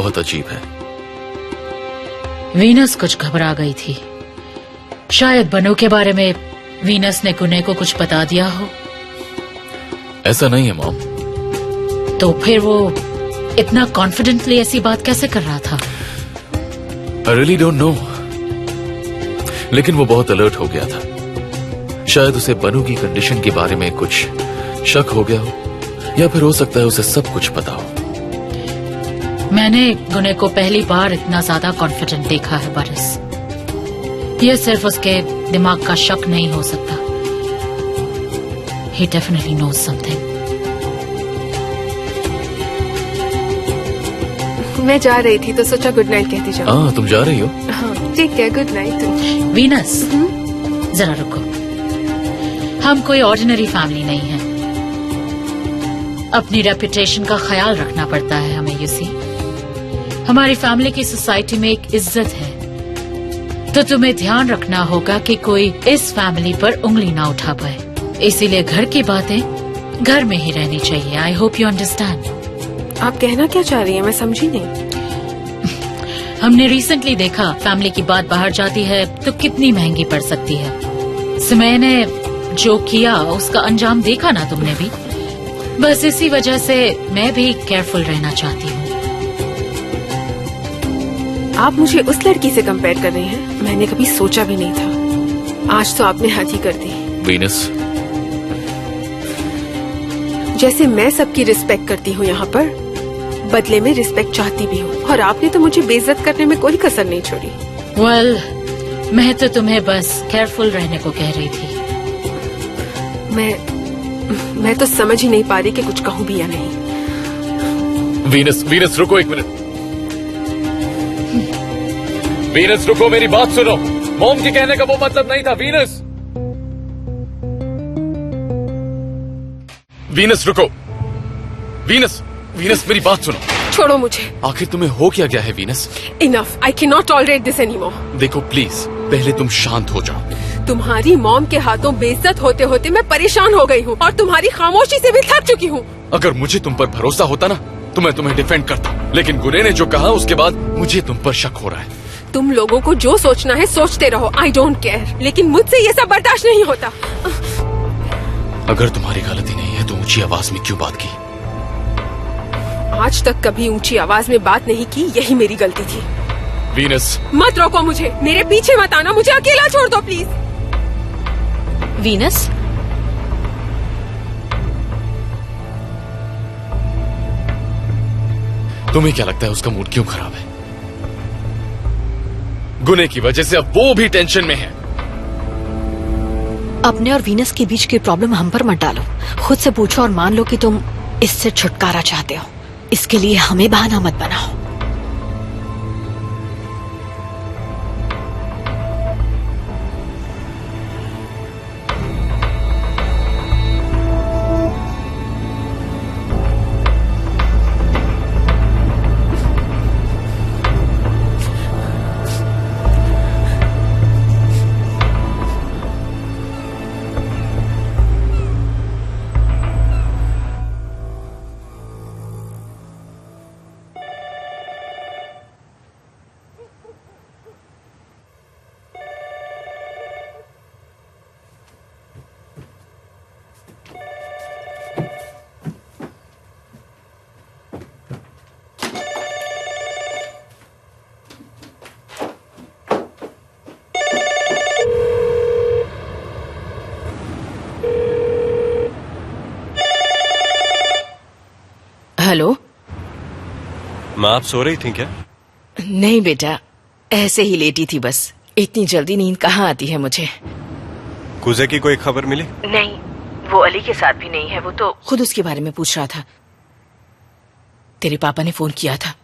बहुत अजीब है। वीनस कुछ घबरा गई थी। शायद बनू के बारे में वीनस ने गुने को कुछ बता दिया हो। ऐसा नहीं है मॉम। तो फिर वो इतना कॉन्फिडेंटली ऐसी बात कैसे कर रहा था? I really don't know। लेकिन वो बहुत अलर्ट हो गया था। शायद उसे बनू की कंडीशन के बारे में कुछ शक हो गया हो, या फिर हो सकता है उसे सब कुछ पता हो। मैंने गुने को पहली बार इतना ज्यादा कॉन्फिडेंट देखा है बारिश। ये सिर्फ उसके दिमाग का शक नहीं हो सकता। He definitely knows something। मैं जा रही थी तो सोचा गुड नाइट कहती जाऊं। हाँ, तुम जा रही हो? हाँ, ठीक है, गुड नाइट। वीनस, जरा रुको। हम कोई ऑर्डिनरी फैमिली नहीं है। अपनी रेपुटेशन का ख्याल रखना पड़ता है हमें। यू सी, हमारी फैमिली की सोसाइटी में एक इज्जत है, तो तुम्हें ध्यान रखना होगा कि कोई इस फैमिली पर उंगली ना उठा पाए। इसीलिए घर की बातें घर में ही रहनी चाहिए। I hope you understand. आप कहना क्या चाह रही हैं? मैं समझी नहीं। हमने रिसेंटली देखा फैमिली की बात बाहर जाती है तो कितनी महंगी पड़ सकती है। समय ने जो किया उसका अंजाम देखा ना तुमने भी। बस इसी वजह से मैं भी केयरफुल रहना चाहती हूँ। आप मुझे उस लड़की से कंपेयर कर रही हैं? मैंने कभी सोचा भी नहीं था। आज तो आपने हद ही कर दी। वीनस, जैसे मैं सबकी रिस्पेक्ट करती हूँ यहाँ पर, बदले में रिस्पेक्ट चाहती भी हूँ, और आपने तो मुझे बेइज्जत करने में कोई कसर नहीं छोड़ी। वेल, मैं तो तुम्हें बस केयरफुल रहने को कह रही थी। मैं तो समझ ही नहीं पा रही कि कुछ कहूँ भी या नहीं। वीनस, वीनस रुको एक मिनट। वीनस रुको, मेरी बात सुनो। मॉम के कहने का वो मतलब नहीं था। वीनस, वीनस रुको। वीनस, वीनस मेरी बात सुनो। छोड़ो मुझे। आखिर तुम्हें हो क्या गया है Venus? Enough, I can not tolerate this anymore. देखो प्लीज, पहले तुम शांत हो जाओ। तुम्हारी मॉम के हाथों बेइज्जत होते होते मैं परेशान हो गई हूँ, और तुम्हारी खामोशी से भी थक चुकी हूँ। अगर मुझे तुम पर भरोसा होता ना तो मैं तुम्हें डिफेंड करता, लेकिन गुने ने जो कहा उसके बाद मुझे तुम पर शक हो रहा है। तुम लोगों को जो सोचना है सोचते रहो, आई डोंट केयर, लेकिन मुझसे ये सब बर्दाश्त नहीं होता। अगर तुम्हारी गलती नहीं है तो ऊंची आवाज में क्यों बात की? आज तक कभी ऊंची आवाज में बात नहीं की, यही मेरी गलती थी। वीनस, मत रोको मुझे, मेरे पीछे मत आना, मुझे अकेला छोड़ दो प्लीज। वीनस, तुम्हें क्या लगता है उसका मूड क्यों खराब है? गुने की वजह से अब वो भी टेंशन में है। अपने और वीनस के बीच की प्रॉब्लम हम पर मत डालो। खुद से पूछो और मान लो कि तुम इससे छुटकारा चाहते हो। इसके लिए हमें बहाना मत बनाओ। हेलो। माँ, आप सो रही थी क्या? नहीं बेटा, ऐसे ही लेटी थी बस। इतनी जल्दी नींद कहाँ आती है मुझे। कुजे की कोई खबर मिली? नहीं, वो अली के साथ भी नहीं है। वो तो खुद उसके बारे में पूछ रहा था। तेरे पापा ने फोन किया था,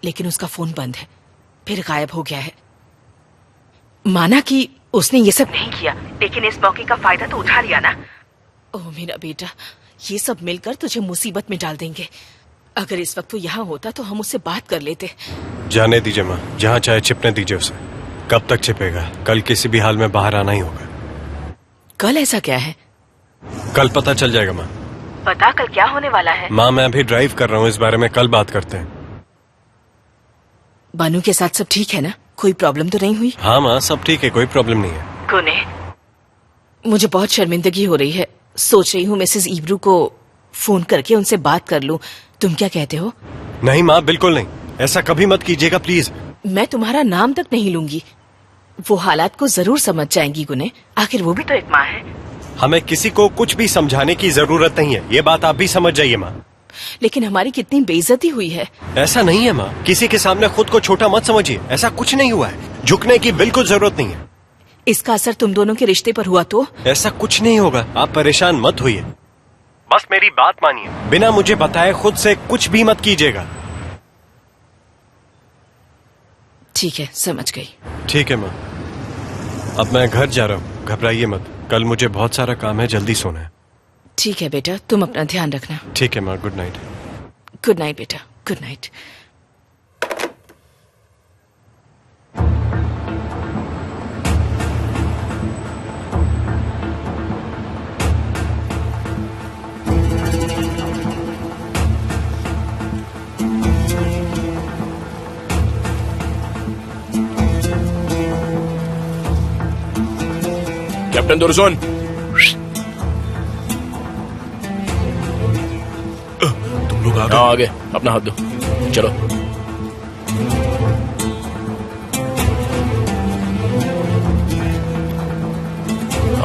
लेकिन उसका फोन बंद है, फिर गायब हो गया है। माना कि उसने ये सब नहीं किया, लेकिन इस मौके का फायदा तो उठा लिया ना। ओह मेरा बेटा, ये सब मिलकर तुझे मुसीबत में डाल देंगे। अगर इस वक्त वो यहाँ होता तो हम उससे बात कर लेते। जाने दीजिए माँ, जहाँ चाहे छिपने दीजिए उसे। कब तक छिपेगा? कल किसी भी हाल में बाहर आना ही होगा। कल ऐसा क्या है? कल पता चल जाएगा माँ। पता कल क्या होने वाला है? माँ, मैं अभी ड्राइव कर रहा हूँ, इस बारे में कल बात करते हैं। बानू के साथ सब ठीक है ना? कोई प्रॉब्लम तो नहीं हुई? हाँ माँ, सब ठीक है, कोई प्रॉब्लम नहीं है। गुने, मुझे बहुत शर्मिंदगी हो रही है। सोच रही हूँ मिसेस इब्रू को फोन करके उनसे बात कर लूं। तुम क्या कहते हो? नहीं माँ, बिल्कुल नहीं, ऐसा कभी मत कीजिएगा प्लीज। मैं तुम्हारा नाम तक नहीं लूंगी। वो हालात को जरूर समझ जाएंगी गुने, आखिर वो भी तो एक माँ है। हमें किसी को कुछ भी समझाने की जरूरत नहीं है, ये बात आप भी समझ जाइए माँ। लेकिन हमारी कितनी बेइज्जती हुई है। ऐसा नहीं है माँ, किसी के सामने खुद को छोटा मत समझिए, ऐसा कुछ नहीं हुआ है। झुकने की बिल्कुल जरूरत नहीं है। इसका असर तुम दोनों के रिश्ते पर हुआ तो? ऐसा कुछ नहीं होगा, आप परेशान मत होइए, बस मेरी बात मानिए। बिना मुझे बताए खुद से कुछ भी मत कीजिएगा। ठीक है, समझ गई। ठीक है माँ, अब मैं घर जा रहा हूँ, घबराइए मत। कल मुझे बहुत सारा काम है, जल्दी सोना है। ठीक है बेटा, तुम अपना ध्यान रखना। ठीक है माँ, गुड नाइट। गुड नाइट बेटा, गुड नाइट। कैप्टन दुर्जोन, तुम लोग आ गए? हाँ, आगे अपना हाथ दो, चलो।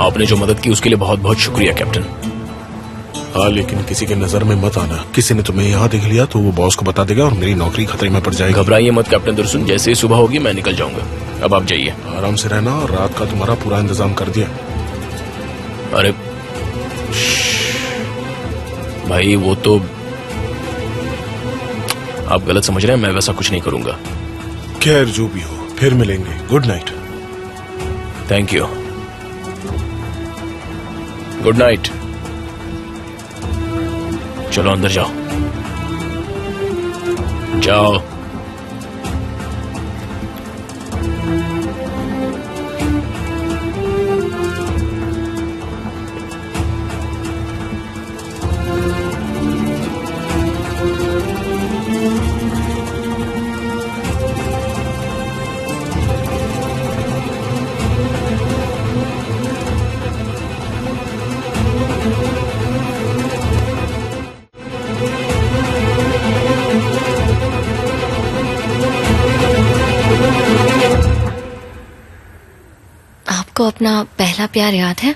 आपने जो मदद की उसके लिए बहुत बहुत शुक्रिया कैप्टन। हाँ, लेकिन किसी के नजर में मत आना। किसी ने तुम्हें यहाँ देख लिया तो वो बॉस को बता देगा और मेरी नौकरी खतरे में पड़ जाएगी। घबराइए मत कैप्टन दुर्जोन, जैसे ही सुबह होगी मैं निकल जाऊंगा। अब आप जाइए। आराम से रहना और रात का तुम्हारा पूरा इंतजाम कर दिया। अरे भाई, वो तो आप गलत समझ रहे हैं, मैं वैसा कुछ नहीं करूंगा। खैर जो भी हो, फिर मिलेंगे। Good night. Thank you. Good night. चलो अंदर जाओ, जाओ। आपको अपना पहला प्यार याद है?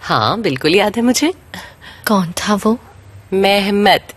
हाँ बिल्कुल याद है मुझे। कौन था वो? मेहमत।